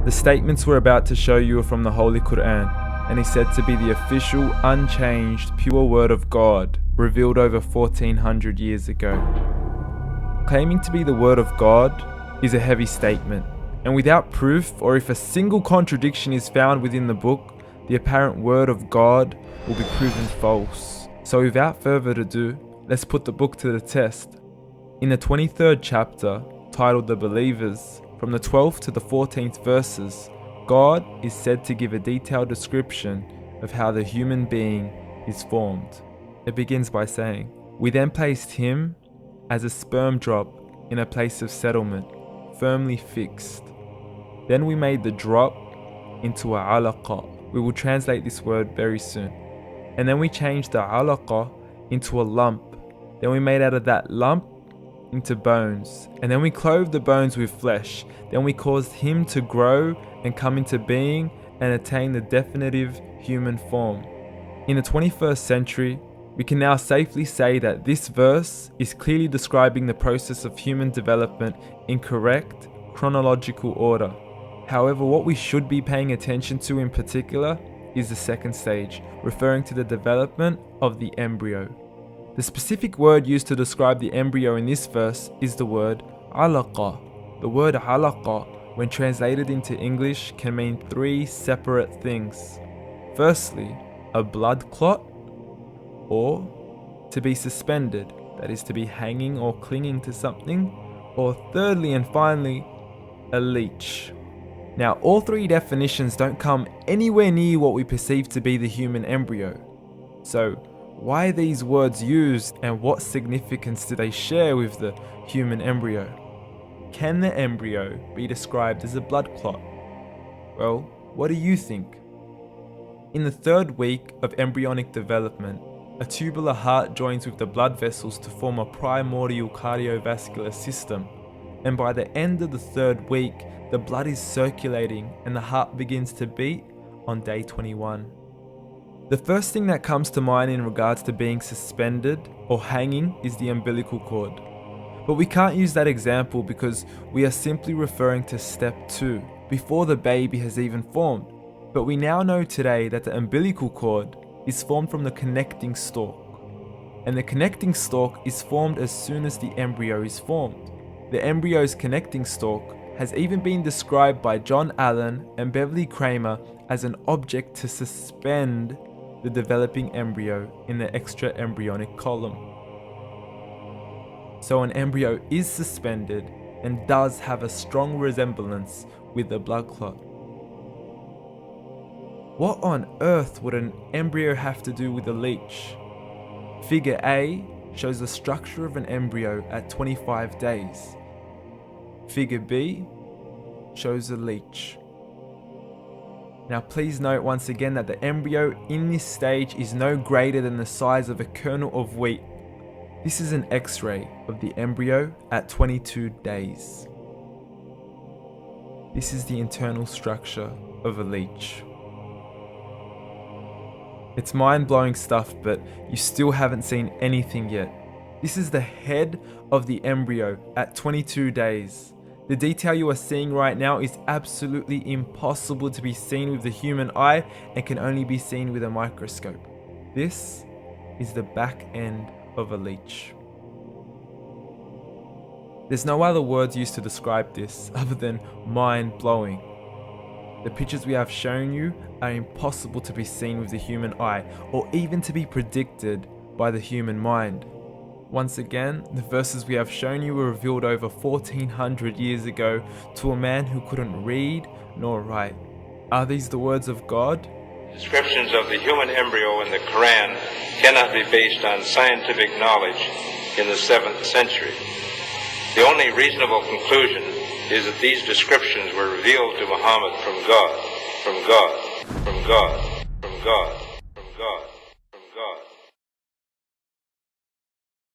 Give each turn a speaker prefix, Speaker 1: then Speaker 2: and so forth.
Speaker 1: The statements we're about to show you are from the Holy Qur'an, and is said to be the official, unchanged, pure word of God, revealed over 1400 years ago. Claiming to be the word of God is a heavy statement, and without proof, or if a single contradiction is found within the book, the apparent word of God will be proven false. So without further ado, let's put the book to the test. In the 23rd chapter, titled The Believers, from the 12th to the 14th verses, God is said to give a detailed description of how the human being is formed. It begins by saying, "We then placed him as a sperm drop in a place of settlement, firmly fixed. Then we made the drop into a alaqah." We will translate this word very soon. "And then we changed the alaqah into a lump. Then we made out of that lump into bones. And then we clothed the bones with flesh. Then we caused him to grow and come into being and attain the definitive human form." In the 21st century, we can now safely say that this verse is clearly describing the process of human development in correct chronological order. However, what we should be paying attention to in particular is the second stage, referring to the development of the embryo. The specific word used to describe the embryo in this verse is the word Alaqah. The word Alaqah, when translated into English, can mean three separate things. Firstly, a blood clot, or to be suspended, that is to be hanging or clinging to something, or thirdly and finally, a leech. Now, all three definitions don't come anywhere near what we perceive to be the human embryo. So, why are these words used, and what significance do they share with the human embryo? Can the embryo be described as a blood clot? Well, what do you think? In the 3rd week of embryonic development, a tubular heart joins with the blood vessels to form a primordial cardiovascular system, and by the end of the 3rd week, the blood is circulating and the heart begins to beat on day 21. The first thing that comes to mind in regards to being suspended or hanging is the umbilical cord. But we can't use that example because we are simply referring to step 2, before the baby has even formed. But we now know today that the umbilical cord is formed from the connecting stalk. And the connecting stalk is formed as soon as the embryo is formed. The embryo's connecting stalk has even been described by John Allen and Beverly Kramer as an object to suspend the developing embryo in the extra embryonic column. So an embryo is suspended and does have a strong resemblance with the blood clot. What on earth would an embryo have to do with a leech? Figure A shows the structure of an embryo at 25 days. Figure B shows a leech. Now please note once again that the embryo in this stage is no greater than the size of a kernel of wheat. This is an X-ray of the embryo at 22 days. This is the internal structure of a leech. It's mind-blowing stuff, but you still haven't seen anything yet. This is the head of the embryo at 22 days. The detail you are seeing right now is absolutely impossible to be seen with the human eye and can only be seen with a microscope. This is the back end of a leech. There's no other words used to describe this other than mind-blowing. The pictures we have shown you are impossible to be seen with the human eye or even to be predicted by the human mind. Once again, the verses we have shown you were revealed over 1400 years ago to a man who couldn't read nor write. Are these the words of God?
Speaker 2: Descriptions of the human embryo in the Qur'an cannot be based on scientific knowledge in the 7th century. The only reasonable conclusion is that these descriptions were revealed to Muhammad from God, from God, from God, from God, from God.